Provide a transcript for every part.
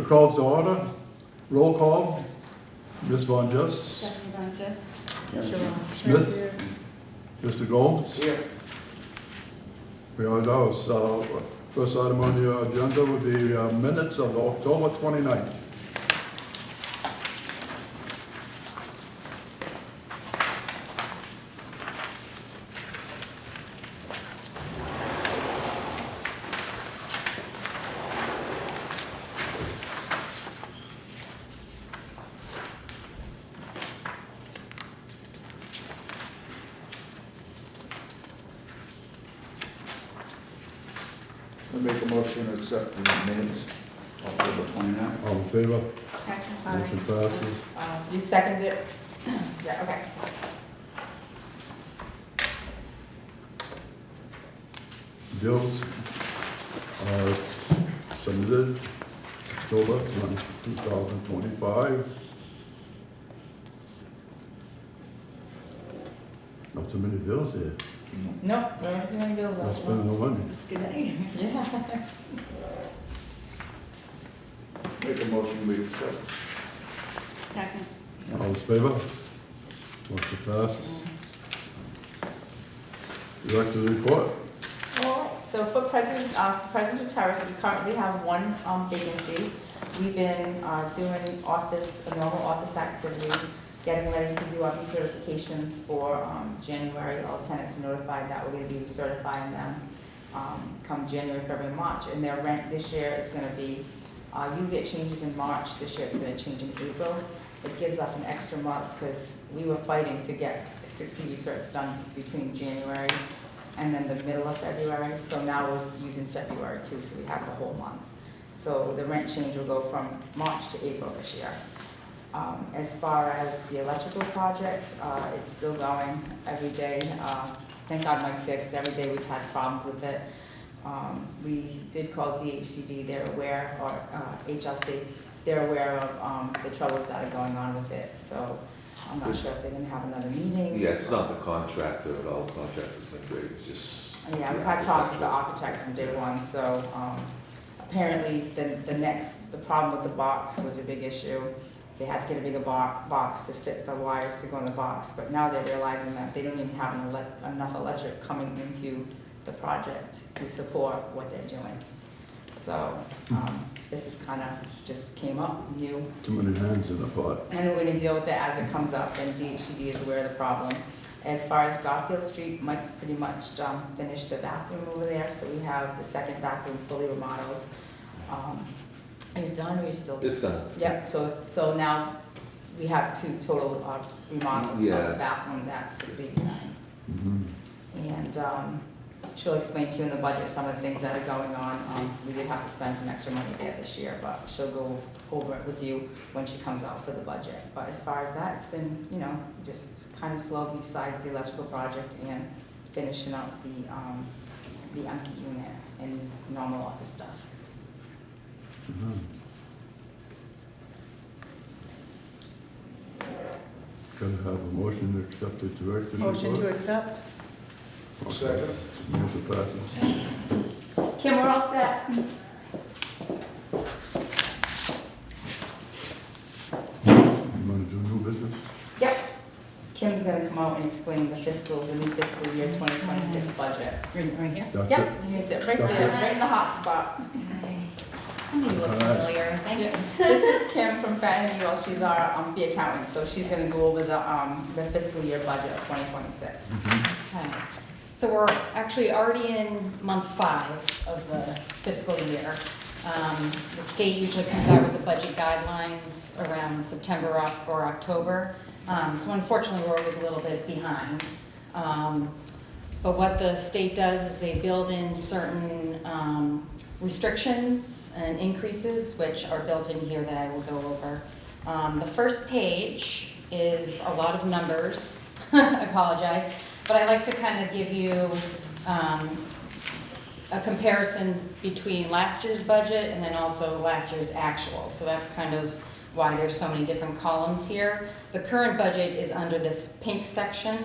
calls to order. Roll call. Ms. Von Jess. Stephanie Von Jess. Smith. Mr. Gomes. Here. We are now, so first item on the agenda would be minutes of October 29th. I make a motion to accept the minutes, October 29th. All in favor? Aye. Motion passes. You second it? Yeah, okay. Bills are submitted October 2025. Not so many bills here. No, there aren't too many bills Not left. spending no money. Good night. Yeah. Make a motion we accept. Second. All in favor? Motion passes. Director report. Alright, so for Presidential Terrace, we currently have one vacancy. We've been doing a normal office activity, getting ready to do our recertifications for January. All tenants were notified that we're gonna be recertifying them come January, February, March. And their rent this year is gonna be, usually it changes in March, this year it's gonna change in April. It gives us an extra month because we were fighting to get 60 recerts done between January and then the middle of February. So now we're using February too, so we have the whole month. So the rent change will go from March to April this year. As far as the electrical project, it's still going every day. Thank God Mike's there, because every day we've had problems with it. We did call DHCD, they're aware, or HLC, they're aware of the troubles that are going on with it. So I'm not sure if they're gonna have another meeting. Yeah, it's not the contractor at all, the contractor's been great, it's just. Yeah, we've had problems with the architect from day one, so apparently the problem with the box was a big issue. They had to get a bigger box to fit the wires to go in the box, but now they're realizing that they don't even have enough electric coming into the project to support what they're doing. So this is kind of just came up new. Too many hands in the pot. And we're gonna deal with it as it comes up, and DHCD is aware of the problem. As far as Garfield Street, Mike's pretty much finished the bathroom over there, so we have the second bathroom fully remodeled. Are you done, or are you still? It's done. Yep, so now we have two total remodels of Yeah. the bathrooms at 689. Mhm. And she'll explain to you in the budget some of the things that are going on. We did have to spend some extra money there this year, but she'll go over it with you when she comes out for the budget. But as far as that, it's been, just kind of slow besides the electrical project and finishing up the empty unit and normal office stuff. Mhm. Gotta have a motion to accept the director's report. Motion to accept? Second. Motion passes. Kim, we're all set? You wanna do new business? Yep. Kim's gonna come out and explain the new fiscal year 2026 budget. Right here? That's Yep, it? you can sit right there, right in the hot spot. Somebody look familiar. Thank you. This is Kim from Fenton Eagle. She's our fee accountant, so she's gonna go over the fiscal year budget of 2026. Okay. So we're actually already in month 5 of the fiscal year. The state usually comes out with the budget guidelines around September or October. So unfortunately, we're always a little bit behind. But what the state does is they build in certain restrictions and increases, which are built in here that I will go over. The first page is a lot of numbers. I apologize. But I like to kind of give you a comparison between last year's budget and then also last year's actual. So that's kind of why there's so many different columns here. The current budget is under this pink section.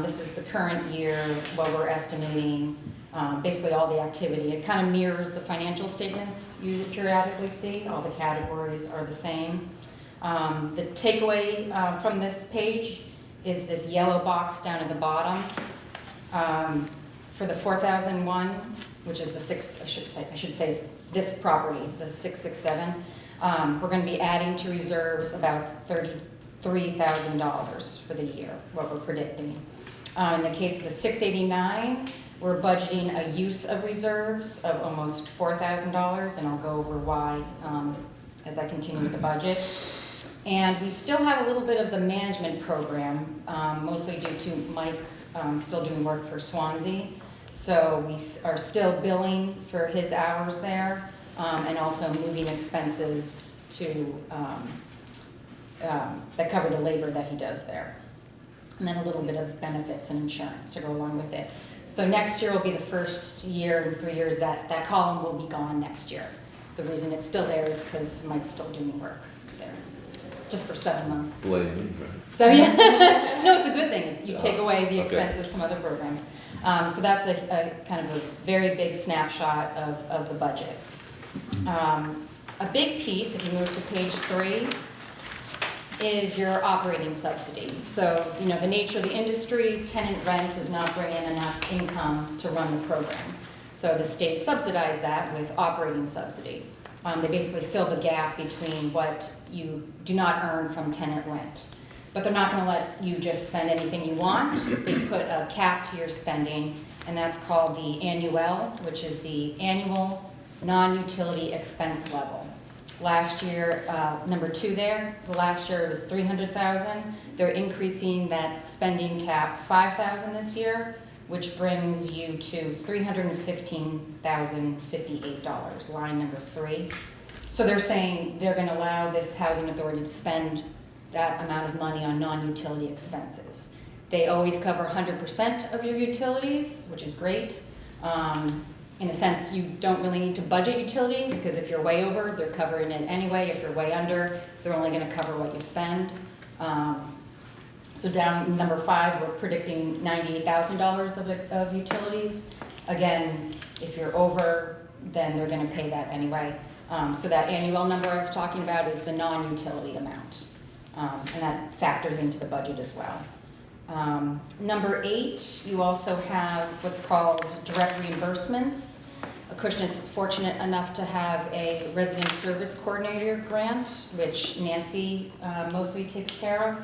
This is the current year, what we're estimating basically all the activity. It kind of mirrors the financial statements you periodically see. All the categories are the same. The takeaway from this page is this yellow box down at the bottom. For the 4001, which is the I should say this property, the 667, we're going to be adding to reserves about $33,000 for the year, what we're predicting. In the case of the 689, we're budgeting a use of reserves of almost $4,000, and I'll go over why as I continue with the budget. And we still have a little bit of the management program, mostly due to Mike still doing work for Swansea. So we are still billing for his hours there, and also moving expenses to that cover the labor that he does there. And then a little bit of benefits and insurance to go along with it. So next year will be the first year in 3 years that column will be gone next year. The reason it's still there is because Mike's still doing work there, just for 7 months. Blame me, right? So yeah, no, it's a good thing. You take away the Okay. expense of some other programs. So that's a kind of a very big snapshot of the budget. A big piece, if you move to page 3, is your operating subsidy. So, you know, the nature of the industry, tenant rent does not bring in enough income to run the program. So the state subsidized that with operating subsidy. They basically fill the gap between what you do not earn from tenant rent. But they're not going to let you just spend anything you want. They put a cap to your spending, and that's called the annual, which is the annual non-utility expense level. Last year, number 2 there, the last year it was $300,000. They're increasing that spending cap $5,000 this year, which brings you to $315,058, line number 3. So they're saying they're going to allow this housing authority to spend that amount of money on non-utility expenses. They always cover 100% of your utilities, which is great. In a sense, you don't really need to budget utilities, because if you're way over, they're covering it anyway. If you're way under, they're only going to cover what you spend. So down number 5, we're predicting $98,000 of utilities. Again, if you're over, then they're going to pay that anyway. So that annual number I was talking about is the non-utility amount. And that factors into the budget as well. Number 8, you also have what's called direct reimbursements. Acushnet's fortunate enough to have a resident service coordinator grant, which Nancy mostly takes care of,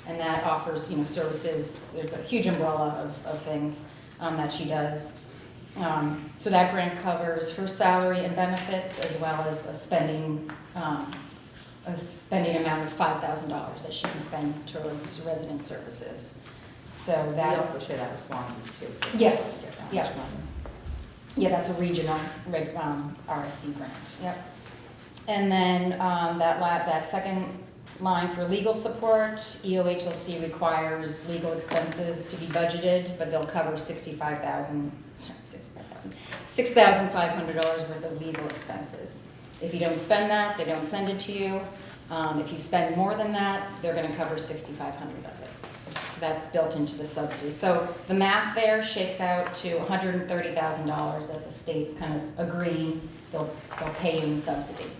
and that offers, you know, services. There's a huge umbrella of things that she does. So that grant covers her salary and benefits, as well as a spending amount of $5,000 that she can spend towards resident services. So that. We also share that with Swansea too. So Yes, get that yeah. much money. Yeah, that's a regional RSC grant, yep. And then that second line for legal support, EOHLC requires legal expenses to be budgeted, but they'll cover $6,500 worth of legal expenses. If you don't spend that, they don't send it to you. If you spend more than that, they're going to cover $6,500 of it. So that's built into the subsidy. So the math there shakes out to $130,000 that the state's kind of agreeing they'll pay you in subsidy.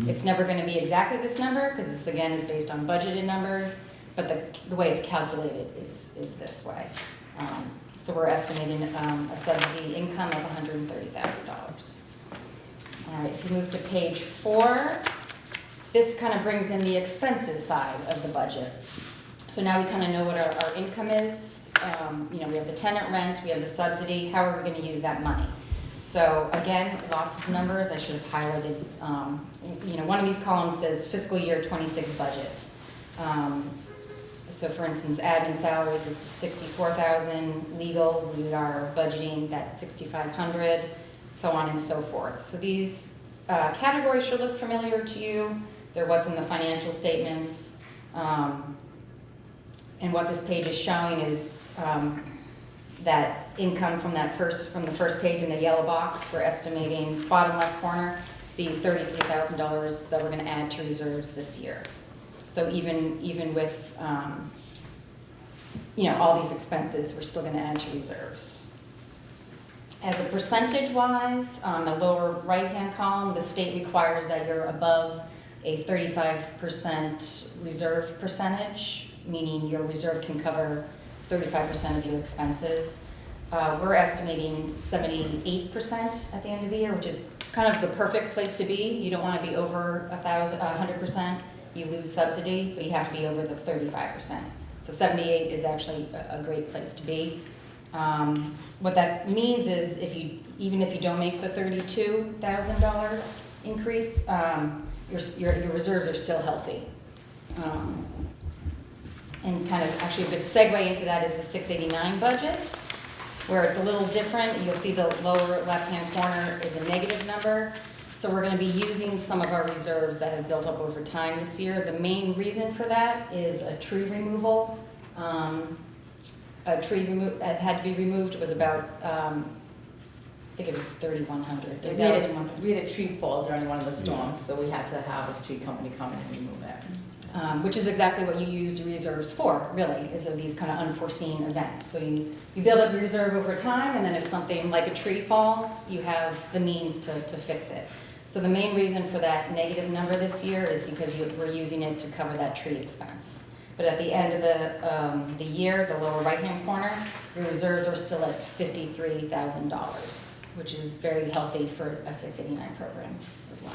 It's never going to be exactly this number, because this again is based on budgeted numbers, but the way it's calculated is this way. So we're estimating a subsidy income of $130,000. All right, if you move to page 4, this kind of brings in the expenses side of the budget. So now we kind of know what our income is. You know, we have the tenant rent, we have the subsidy. How are we going to use that money? So again, lots of numbers. I should have highlighted. You know, one of these columns says fiscal year 26 budget. So for instance, admin salaries is $64,000. Legal, we are budgeting that $6,500, so on and so forth. So these categories should look familiar to you. They're what's in the financial statements. And what this page is showing is that income from the first page in the yellow box. We're estimating, bottom left corner, the $33,000 that we're going to add to reserves this year. So even with you know, all these expenses, we're still going to add to reserves. As a percentage-wise, on the lower right-hand column, the state requires that you're above a 35% reserve percentage, meaning your reserve can cover 35% of your expenses. We're estimating 78% at the end of the year, which is kind of the perfect place to be. You don't want to be over 100%. You lose subsidy, but you have to be over the 35%. So 78 is actually a great place to be. What that means is even if you don't make the $32,000 increase, your reserves are still healthy. And kind of actually a good segue into that is the 689 budget, where it's a little different. You'll see the lower left-hand corner is a negative number. So we're going to be using some of our reserves that have built up over time this year. The main reason for that is a tree removal. A tree that had to be removed was about, I think it was 3,100, 3,100. We had a tree fall during one of the storms, so we had to have a tree company come in and remove it. Which is exactly what you use reserves for, really, is of these kind of unforeseen events. So you build up your reserve over time, and then if something like a tree falls, you have the means to fix it. So the main reason for that negative number this year is because we're using it to cover that tree expense. But at the end of the year, the lower right-hand corner, your reserves are still at $53,000, which is very healthy for a 689 program as well.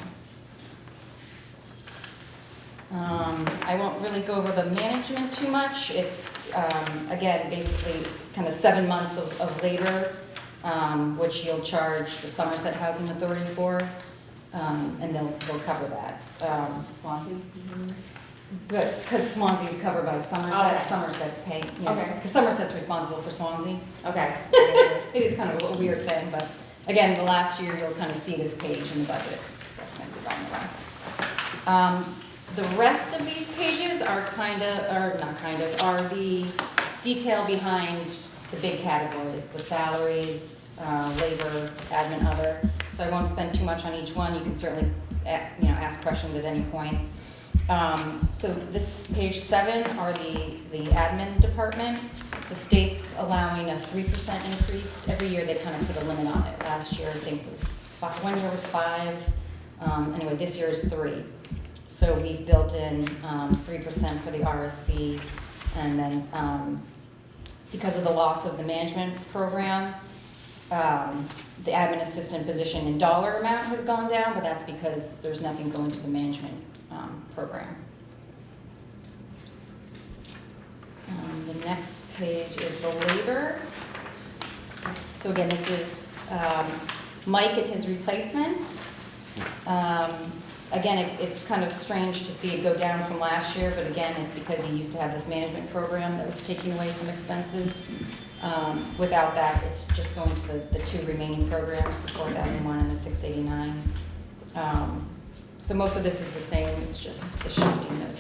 I won't really go over the management too much. It's, again, basically kind of 7 months of labor, which you'll charge the Somerset Housing Authority for, and they'll cover that. Swansea? Good, because Swansea's covered by Somerset. Okay. Somerset's paying, Okay. because Somerset's responsible for Swansea. Okay. It is kind of a weird thing, but again, the last year you'll kind of see this page in the budget, because that's going to be going around. The rest of these pages are are the detail behind the big categories, the salaries, labor, admin, other. So I won't spend too much on each one. You can certainly, ask questions at any point. So this page 7 are the admin department. The state's allowing a 3% increase. Every year they kind of put a limit on it. Last year I think was 1 year was 5. Anyway, this year is 3. So we've built in 3% for the RSC, and then because of the loss of the management program, the admin assistant position in dollar amount has gone down, but that's because there's nothing going to the management program. The next page is the labor. So again, this is Mike and his replacement. Again, it's kind of strange to see it go down from last year, but again, it's because he used to have this management program that was taking away some expenses. Without that, it's just going to the 2 remaining programs, the 4001 and the 689. So most of this is the same, it's just the shifting of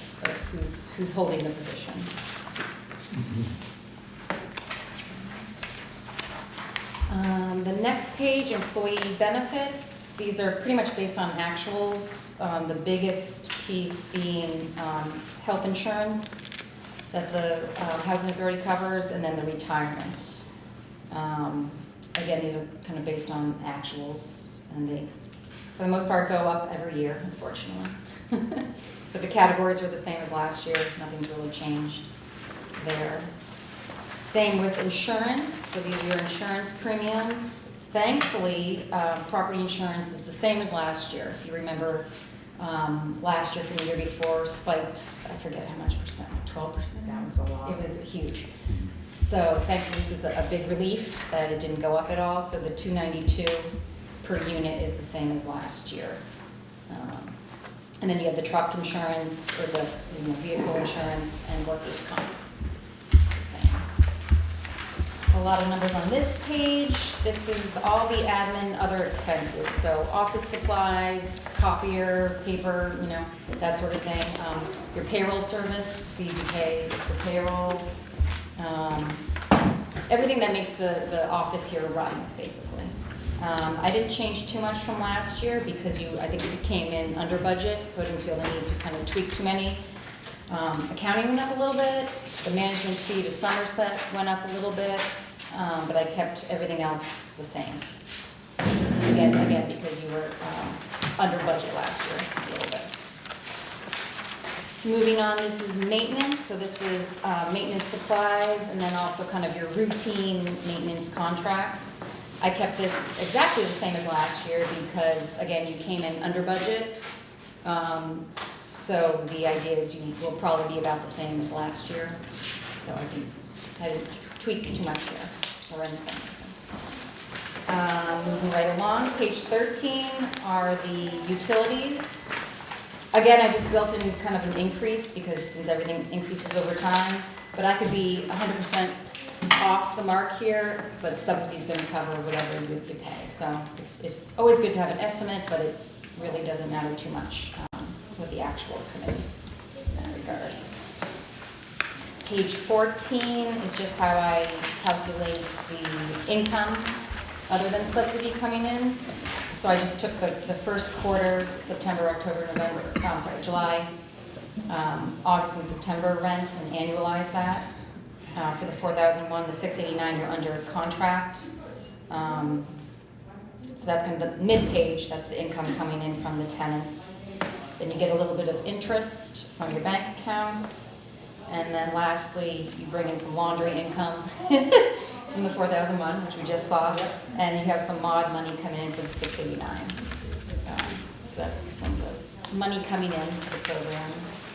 who's holding the position. The next page, employee benefits. These are pretty much based on actuals. The biggest piece being health insurance that the Housing Authority covers, and then the retirement. Again, these are kind of based on actuals, and they, for the most part, go up every year, unfortunately. But the categories are the same as last year. Nothing's really changed there. Same with insurance. So these are your insurance premiums. Thankfully, property insurance is the same as last year. If you remember, last year from the year before spiked, I forget how much percent, 12%? That was a lot. It was huge. So thankfully, this is a big relief that it didn't go up at all. So the $292 per unit is the same as last year. And then you have the truck insurance, or the vehicle insurance, and workers' comp. A lot of numbers on this page. This is all the admin other expenses. So office supplies, copier, paper, that sort of thing. Your payroll service, fees you pay for payroll. Everything that makes the office here run, basically. I didn't change too much from last year because I think we came in under budget, so I didn't feel the need to kind of tweak too many. Accounting went up a little bit. The management fee to Somerset went up a little bit. But I kept everything else the same. again, because you were under budget last year a little bit. Moving on, this is maintenance, so this is maintenance supplies, and then also kind of your routine maintenance contracts. I kept this exactly the same as last year because, again, you came in under budget. So the idea is you will probably be about the same as last year. So I didn't tweak too much here or anything. Moving right along, page 13 are the utilities. Again, I just built in kind of an increase because since everything increases over time, but I could be 100% off the mark here, but subsidy's gonna cover whatever you pay. So it's always good to have an estimate, but it really doesn't matter too much what the actuals come in that regard. Page 14 is just how I calculate the income other than subsidy coming in. So I just took the first quarter, September, October, November, July, August and September rent and annualize that. For the 4,001, the 689, you're under contract. So that's kind of the mid-page, that's the income coming in from the tenants. Then you get a little bit of interest from your bank accounts. And then lastly, you bring in some laundry income from the 4,001, which we just saw. And you have some mod money coming in for the 689. So that's some of the money coming in to the programs.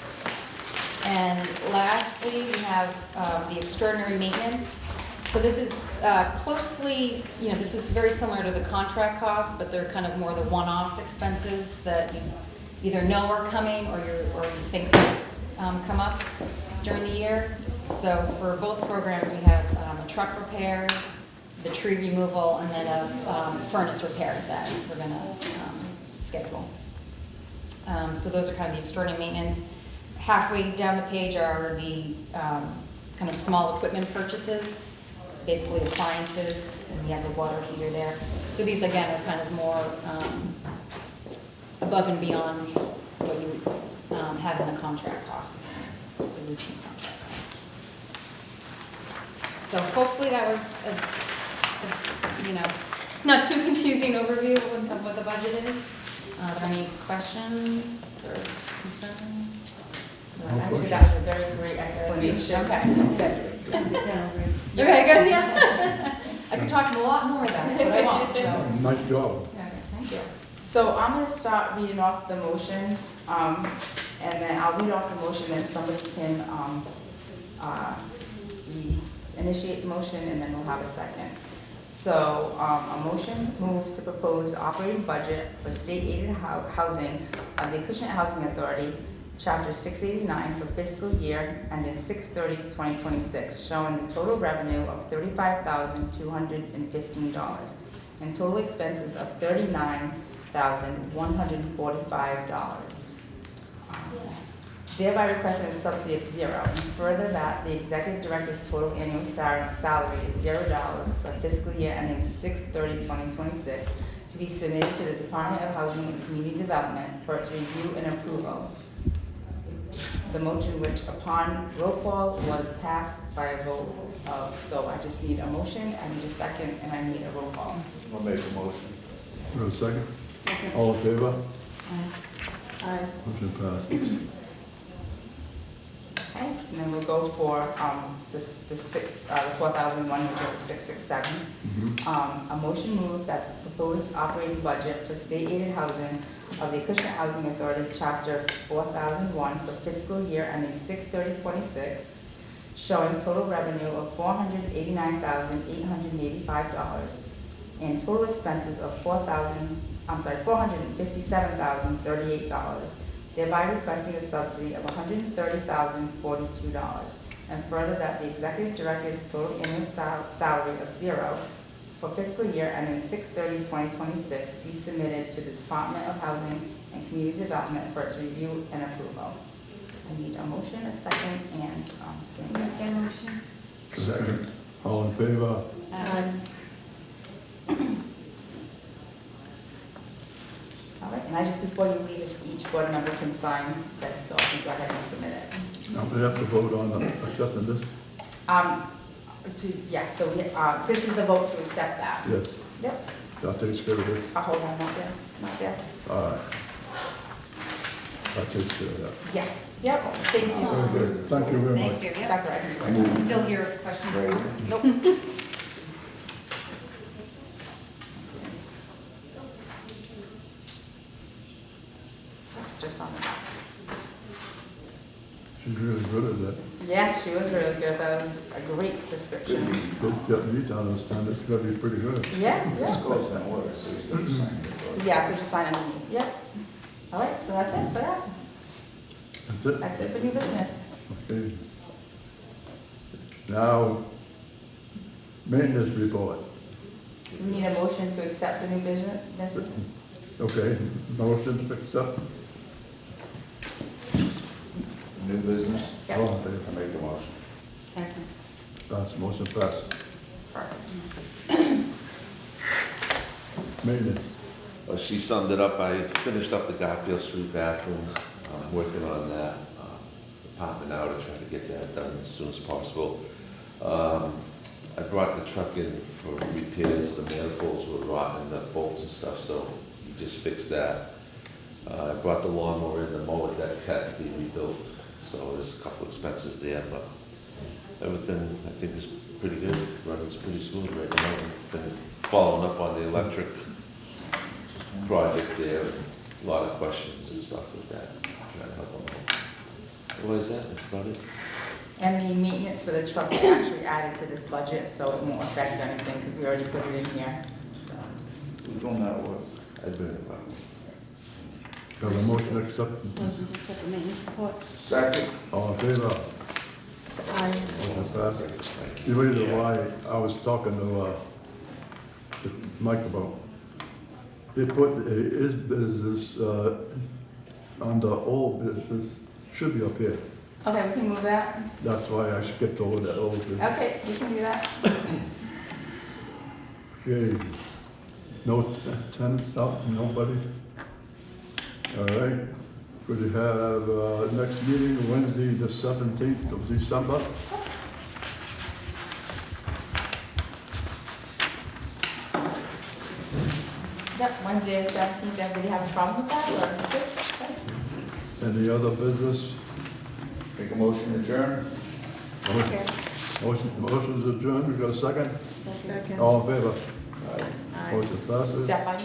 And lastly, we have the extraordinary maintenance. So this is closely, this is very similar to the contract costs, but they're kind of more the one-off expenses that you either know are coming or you think might come up during the year. So for both programs, we have a truck repair, the tree removal, and then a furnace repair that we're going to schedule. So those are kind of the extraordinary maintenance. Halfway down the page are the kind of small equipment purchases, basically appliances, and we have the water heater there. So these again are kind of more above and beyond what you have in the contract costs, the routine contract costs. So hopefully that was not too confusing overview of what the budget is. Are there any questions or concerns? Actually, that was a very great explanation. Okay, good. Okay, good, yeah. I could talk a lot more about it, but I won't. So. Nice job. Okay, thank you. So I'm going to start reading off the motion, and then I'll read off the motion, then somebody can initiate the motion, and then we'll have a second. So a motion moved to propose operating budget for state-aided housing of the Acushnet Housing Authority, Chapter 689 for fiscal year ending 6/30/2026, showing the total revenue of $35,215 and total expenses of $39,145. Thereby requesting a subsidy of $0, and further that the executive director's total annual salary is $0 for fiscal year ending 6/30/2026 to be submitted to the Department of Housing and Community Development for its review and approval. The motion which upon roll call was passed by a vote of, so I just need a motion, I need a second, and I need a roll call. I'll make a motion. For a second? Second. All in favor? Aye. Motion passes. Okay, and then we'll go for the 4,001, which is the 667. A motion moved that the proposed operating budget for state-aided housing of the Acushnet Housing Authority, Chapter 4001 for fiscal year ending 6/30/26, showing total revenue of $489,885 and total expenses of $457,038, thereby requesting a subsidy of $130,042, and further that the executive director's total annual salary of $0 for fiscal year ending 6/30/2026 be submitted to the Department of Housing and Community Development for its review and approval. I need a motion, a second, and Sandra. Make a motion. Second. All in favor? Aye. All right, and before you leave, if each board member can sign this, so I can go ahead and submit it. Now we have to vote on accepting this? Yes, so this is the vote to accept that. Yes. Yep. That takes care of this. Hold on, not there, not there. All right. That takes care of that. Yes, yep, thank you. Very good. Thank you very much. Thank you, yep. That's all right. I'm still here if questions. Right. Just on that. She's really good at that. Yes, she was really good, that was a great description. Good, get me to understand it, it's gotta be pretty good. Yeah, This yeah. goes in order, so he's gonna sign it first. Yeah, so just sign underneath, yep. All right, so that's it for that. That's it? That's it for new business. Okay. Now, maintenance report. Do we need a motion to accept the new business? Okay, motion to accept. New business? Yep. All in favor? I make the motion. Second. That's motion passed. Perfect. Maintenance. Well, she summed it up. I finished up the Garfield Street bathroom. I'm working on that, popping out and trying to get that done as soon as possible. I brought the truck in for repairs. The manifolds were rotten, the bolts and stuff, so he just fixed that. I brought the lawnmower in, the mower deck had to be rebuilt, so there's a couple expenses there, but everything I think is pretty good, running's pretty smooth right now. I've been following up on the electric project there, a lot of questions and stuff with that, trying to help them out. Otherwise, that's about it. And the maintenance for the truck was actually added to this budget, so it won't affect anything, because we already put it in here, so. Who's doing that work? I've been about. Got a motion to accept. Motion to accept the maintenance report. Second? All in favor? Aye. Motion passed. The reason why I was talking to Mike about, they put his business under old business, should be up here. Okay, we can move that. That's why I skipped over that old business. Okay, we can do that. Okay, no tenants out, nobody? All right, could you have next meeting Wednesday, the 17th of December? Yep, Wednesday, 17th, everybody have a problem with that, or? Any other business? Make a motion to adjourn? Okay. Motion's adjourned, we got a second? Second. All in favor? Aye. Aye. Motion passes. Step on.